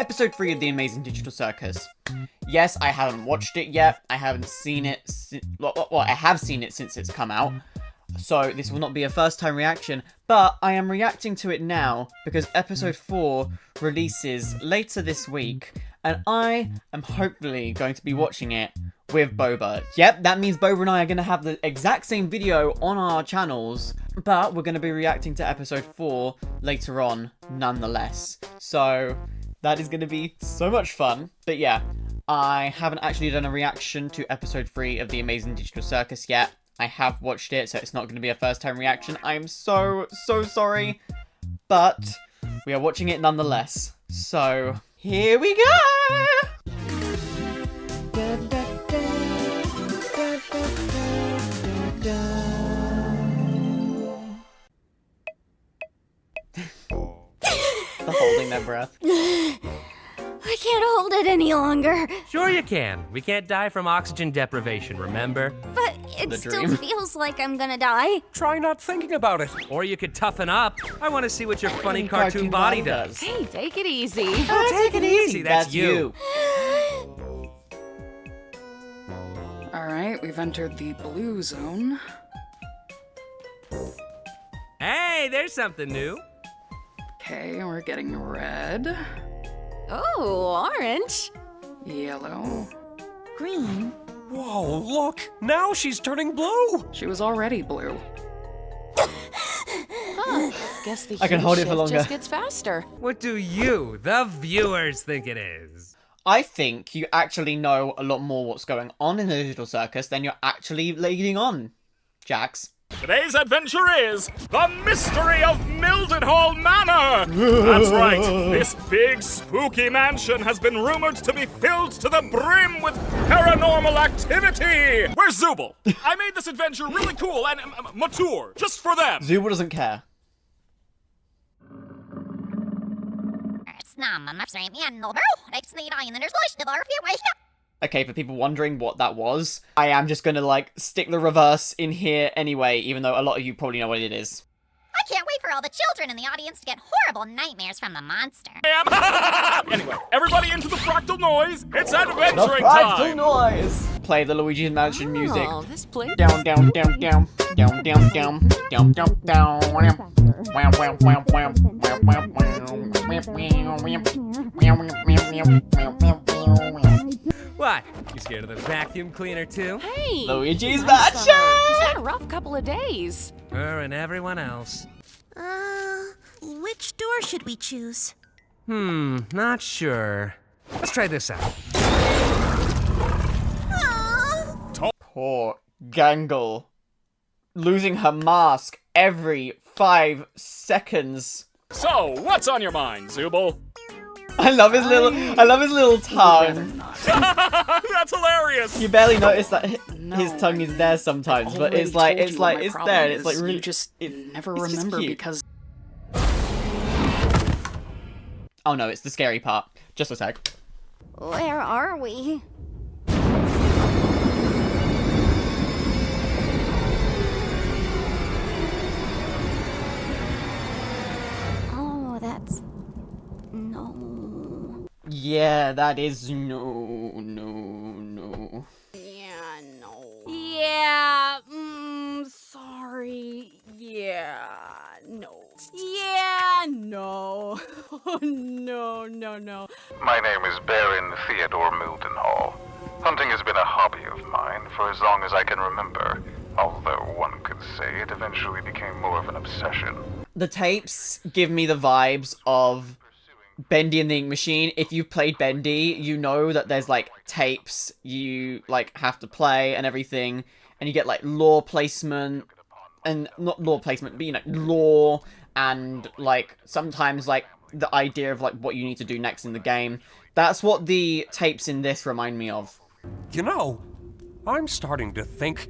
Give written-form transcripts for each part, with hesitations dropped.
episode 3 of The Amazing Digital Circus. Yes, I haven't watched it yet. I haven't seen it. Well, I have seen it since it's come out. So this will not be a first time reaction, but I am reacting to it now because episode 4 releases later this week, and I am hopefully going to be watching it with Boba. Yep, that means Boba and I are going to have the exact same video on our channels, but we're going to be reacting to episode 4 later on nonetheless. So that is going to be so much fun. But yeah, I haven't actually done a reaction to episode 3 of The Amazing Digital Circus yet. I have watched it, so it's not going to be a first time reaction. I am so sorry, but we are watching it nonetheless. So here we go! The holding their breath. I can't hold it any longer. Sure you can. We can't die from oxygen deprivation, remember? But it still feels like I'm gonna die. Try not thinking about it. Or you could toughen up. I want to see what your funny cartoon body does. Hey, take it easy. Oh, take it easy. That's you. Alright, we've entered the blue zone. Hey, there's something new. Okay, we're getting red. Oh, orange. Yellow. Green. Whoa, look! Now she's turning blue! She was already blue. Guess the I can heat hold it for shift longer. just gets faster. What do you, the viewers, think it is? I think you actually know a lot more what's going on in the Digital Circus than you're actually leading on, Jax. Today's adventure is the mystery of Mildenhall Manor! That's right, this big spooky mansion has been rumored to be filled to the brim with paranormal activity! Where's Zooble? I made this adventure really cool and mature, just for them! Zooble doesn't care. Okay, for people wondering what that was, I am just gonna, like, stick the reverse in here anyway, even though a lot of you probably know what it is. I can't wait for all the children in the audience to get horrible nightmares from the monster. Anyway, everybody into the fractal noise! It's adventuring The fractal time! noise! Play the Luigi's Mansion music. Oh, this place. Down, down, down, down, down, down, down, down, down, down. Wow, wow, wow, wow, wow, wow, What? You scared of the vacuum cleaner too? Hey! Luigi's I'm Mansion! sorry. She's had a rough couple of days. Her and everyone else. Which door should we choose? Not sure. Let's try this out. Poor Gangle. Losing her mask every 5 seconds. So, what's on your mind, Zooble? I love his little tongue. That's hilarious! You barely notice that No. his tongue is there sometimes, but Already it's like told it's you what like my it's problem there. And it's like is. really You just never it's just remember cute. because. Oh no, it's the scary part. Just a sec. Where are we? Oh, that's... No. Yeah, that is no. Yeah, no. Yeah, sorry. Yeah, no. Yeah, no. Oh, no. My name is Baron Theodore Mildenhall. Hunting has been a hobby of mine for as long as I can remember, although one could say it eventually became more of an obsession. The tapes give me the vibes of Bendy and the Ink Machine. If you've played Bendy, you know that there's like tapes you like have to play and everything, and you get like lore placement, and not lore placement, but you know, lore and like sometimes like the idea of like what you need to do next in the game. That's what the tapes in this remind me of. You know, I'm starting to think.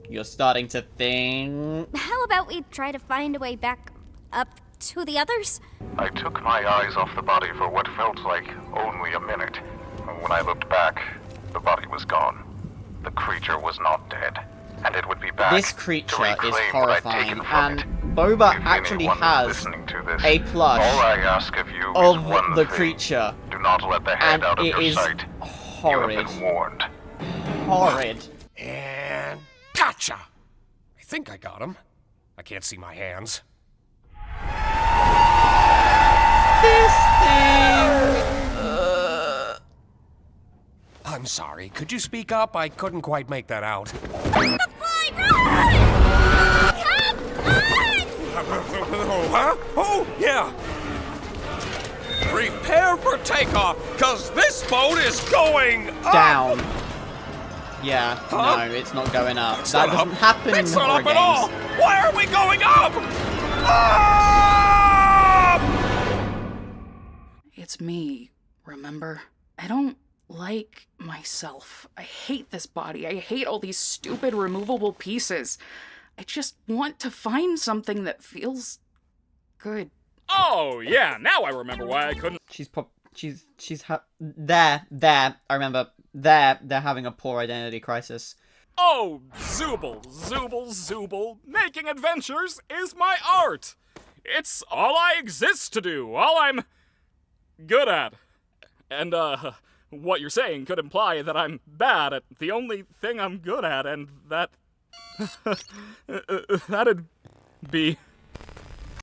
You're starting to think. How about we try to find a way back up to the others? I took my eyes off the body for what felt like only a minute. When I looked back, the body was gone. The creature was not dead, and it would be back This creature is horrifying, and Boba If actually anyone is has listening to this, a plush all I ask of you is one of the thing. creature, Do not let the head and out of it your is sight. You horrid. have been warned. Horrid. And gotcha! I think I got him. I can't see my hands. This thing. I'm sorry, could you speak up? I couldn't quite make that out. Huh? Oh, yeah! Prepare for takeoff, cause this boat is going up! Down. Yeah, Huh? no, it's not going up. It's That not doesn't up. happen in It's the not horror up at all! games. Why are we going up? Up! It's me, remember? I don't like myself. I hate this body. I hate all these stupid removable pieces. I just want to find something that feels good. Oh, yeah, now I remember why I couldn't. There, I remember, they're having a poor identity crisis. Oh, Zooble, Zooble, Zooble. Making adventures is my art. It's all I exist to do, all I'm good at. And, what you're saying could imply that I'm bad at the only thing I'm good at, and that... that'd be...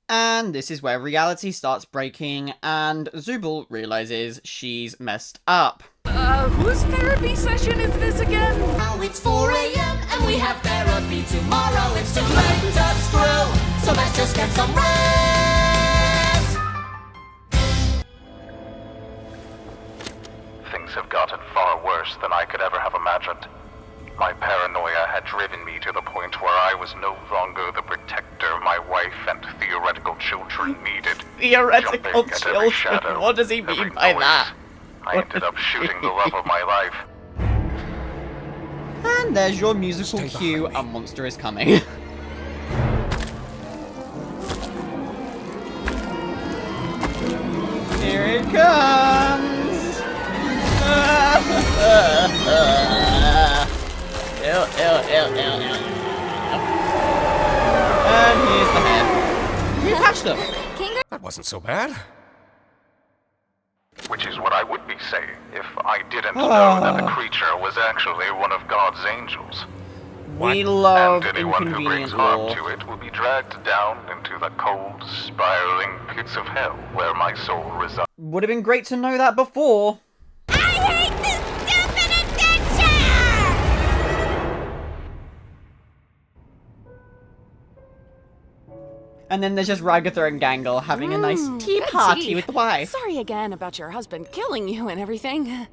And this is where reality starts breaking, and Zooble realizes she's messed up. Whose therapy session is this again? Now it's 4 a.m. and we have therapy tomorrow. It's too late to screw, so let's just get some rest. Things have gotten far worse than I could ever have imagined. My paranoia had driven me to the point where I was no longer the protector my wife and theoretical children needed. Theoretical Jumping at every shadow, children? What does he mean every by noise. that? I ended up shooting the love of my life. And there's your musical Stay cue, behind me. a monster is coming. Here it comes! And here's the head. You catched them! That wasn't so bad. Which is what I would be saying if I didn't know that the creature was actually one of God's angels. We love And anyone who brings inconvenient harm lore. to it will be dragged down into the cold, spiraling pits of hell where my soul resides. Would have been great to know that before. I hate this stupid adventure! And then there's just Ragatha and Gangle having a nice tea party with the wife. Sorry again about your husband killing you and everything.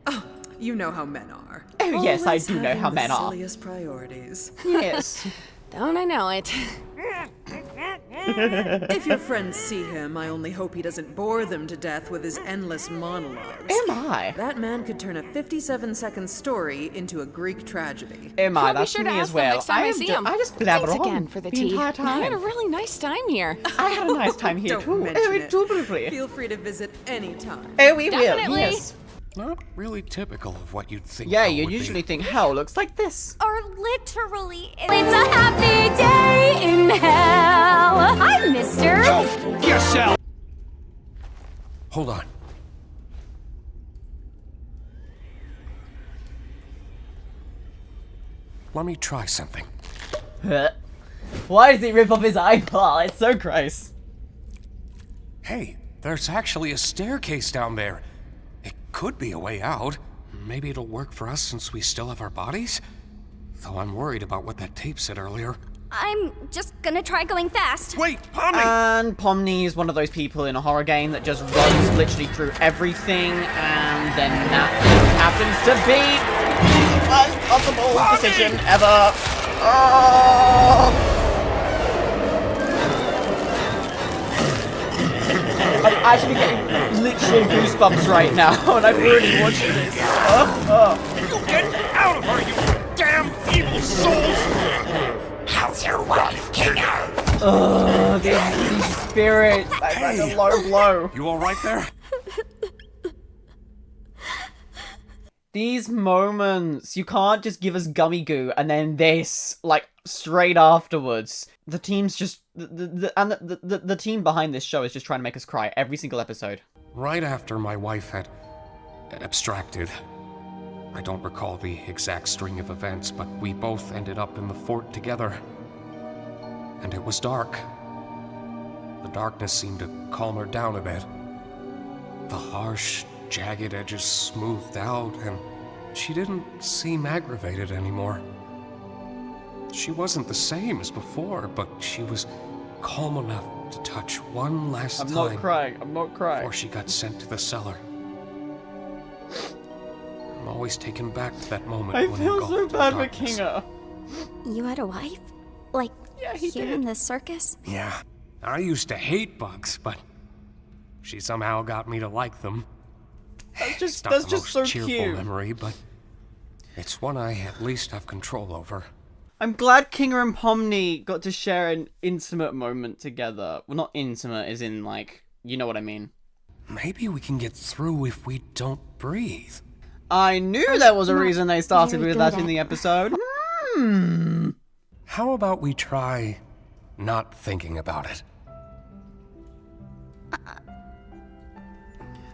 You know how men are. Oh, yes, I Always do know having how the men are. silliest priorities. Yes. Don't I know it? If your friends see him, I only hope he doesn't bore them to death with his endless monologues. Am I? That man could turn a 57-second story into a Greek tragedy. Am I? I'll be That's sure me to as ask them well. next time I see him. I just blabber Thanks on again for the tea. entire I time. had a really nice time here. I had a nice time here Don't too. mention Oh, it. indubitably. Feel free to visit anytime. Oh, we will. Definitely. Yes. Not really typical of what you'd think. Yeah, hell you would usually be. think hell looks like this. Or literally, it's a happy day in hell. Hi, mister. Yourself. Hold on. Let me try something. Why does he rip off his eyeball? It's so gross. Hey, there's actually a staircase down there. It could be a way out. Maybe it'll work for us since we still have our bodies? Though I'm worried about what that tape said earlier. I'm just gonna try going fast. Wait, Pomni! And Pomni is one of those people in a horror game that just runs literally through everything, and then that happens to be the worst possible decision ever. Oh! I'm actually getting literal goosebumps right now, and I'm already watching this. Get out of her, you damn evil souls! How's your wife, Kingo? These spirits. That's like a low blow. You alright there? These moments, you can't just give us gummy goo and then this, like, straight afterwards. The the team behind this show is just trying to make us cry every single episode. Right after my wife had abstracted. I don't recall the exact string of events, but we both ended up in the fort together. And it was dark. The darkness seemed to calm her down a bit. The harsh, jagged edges smoothed out, and she didn't seem aggravated anymore. She wasn't the same as before, but she was calm enough to touch one last time. I'm not crying. Before she got sent to the cellar. I'm always taken back to that moment. I when feel so bad for darkness. Kinga. You had a wife? Like, here in the circus? Yeah, I used to hate bugs, but she somehow got me to like them. It's not That's the just most so cheerful cute. memory, but it's one I at least have control over. I'm glad Kinga and Pomni got to share an intimate moment together. Well, not intimate, as in, like, you know what I mean. Maybe we can get through if we don't breathe. I knew there was a not reason they started very with good that in at the that. episode. How about we try not thinking about it?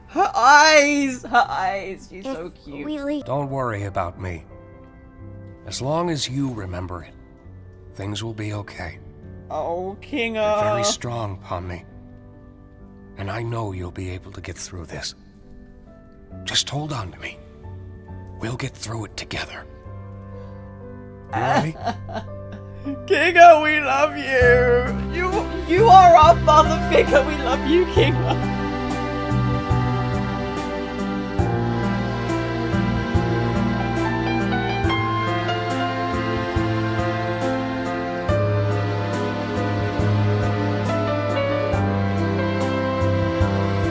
Her eyes! She's so If cute. we leave, Don't worry about me. As long as you remember it, things will be okay. Oh, You're Kinga. very strong, Pomni. And I know you'll be able to get through this. Just hold on to me. We'll get through it together. You ready? Kinga, we love you! You are our father figure, we love you, Kinga!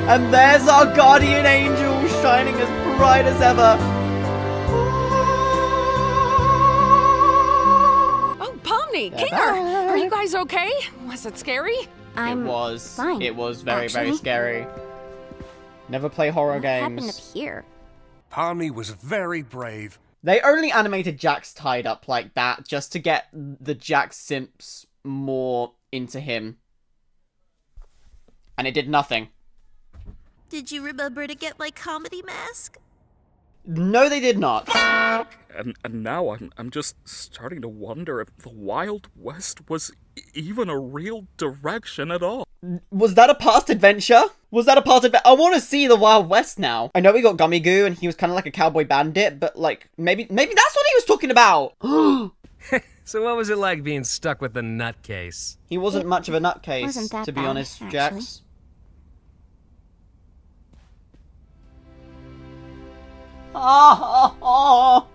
And there's our guardian angel shining as bright as ever. Oh, Pomni, They're Kinga, back. are you guys okay? Was it scary? I'm It was. fine, It was very, very actually. scary. Never play horror What happened up games. here? Pomni was very brave. They only animated Jax tied up like that just to get the Jax simps more into him. And it did nothing. Did you remember to get my comedy mask? No, they did not. And now I'm just starting to wonder if the Wild West was even a real direction at all. Was that a past adventure? Was that a past adventure? I want to see the Wild West now. I know we got Gummy Goo and he was kind of like a cowboy bandit, but like maybe that's what he was talking about. So what was it like being stuck with the nutcase? He wasn't much of a wasn't nutcase, that to be bad, honest, actually. Jax. Oh.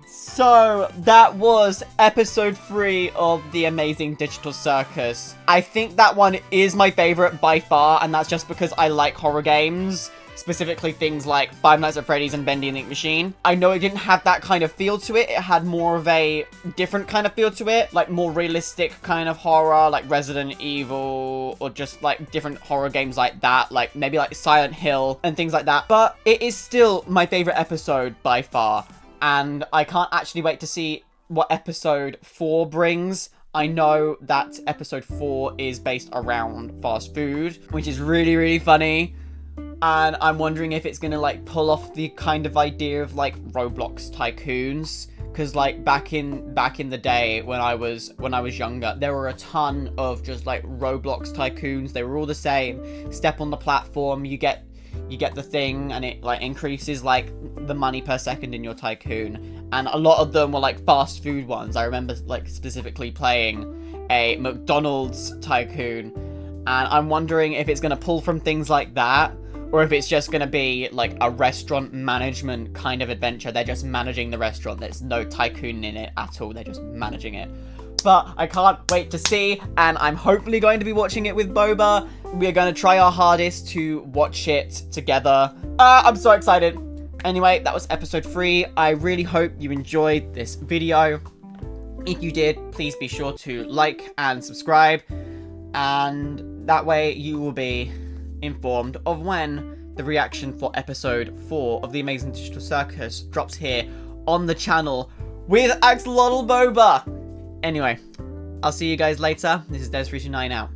So, that was episode 3 of The Amazing Digital Circus. I think that one is my favorite by far, and that's just because I like horror games. Specifically things like Five Nights at Freddy's and Bendy and the Ink Machine. I know it didn't have that kind of feel to it. It had more of a different kind of feel to it. Like more realistic kind of horror, like Resident Evil, or just like different horror games like that. Like maybe like Silent Hill and things like that. But it is still my favorite episode by far. And I can't actually wait to see what episode 4 brings. I know that episode 4 is based around fast food, which is really, really funny. And I'm wondering if it's gonna like pull off the kind of idea of like Roblox tycoons, because like back in the day when I was younger, there were a ton of just like Roblox tycoons. They were all the same. Step on the platform, you get the thing, and it like increases like the money per second in your tycoon. And a lot of them were like fast food ones. I remember like specifically playing a McDonald's tycoon, and I'm wondering if it's gonna pull from things like that, or if it's just going to be like a restaurant management kind of adventure. They're just managing the restaurant. There's no tycoon in it at all. They're just managing it. But I can't wait to see, and I'm hopefully going to be watching it with Boba. We're going to try our hardest to watch it together. I'm so excited. Anyway, that was episode 3. I really hope you enjoyed this video. If you did, please be sure to like and subscribe. And that way you will be informed of when the reaction for episode 4 of The Amazing Digital Circus drops here on the channel with Axolotl Boba. Anyway, I'll see you guys later. This is Des329 out.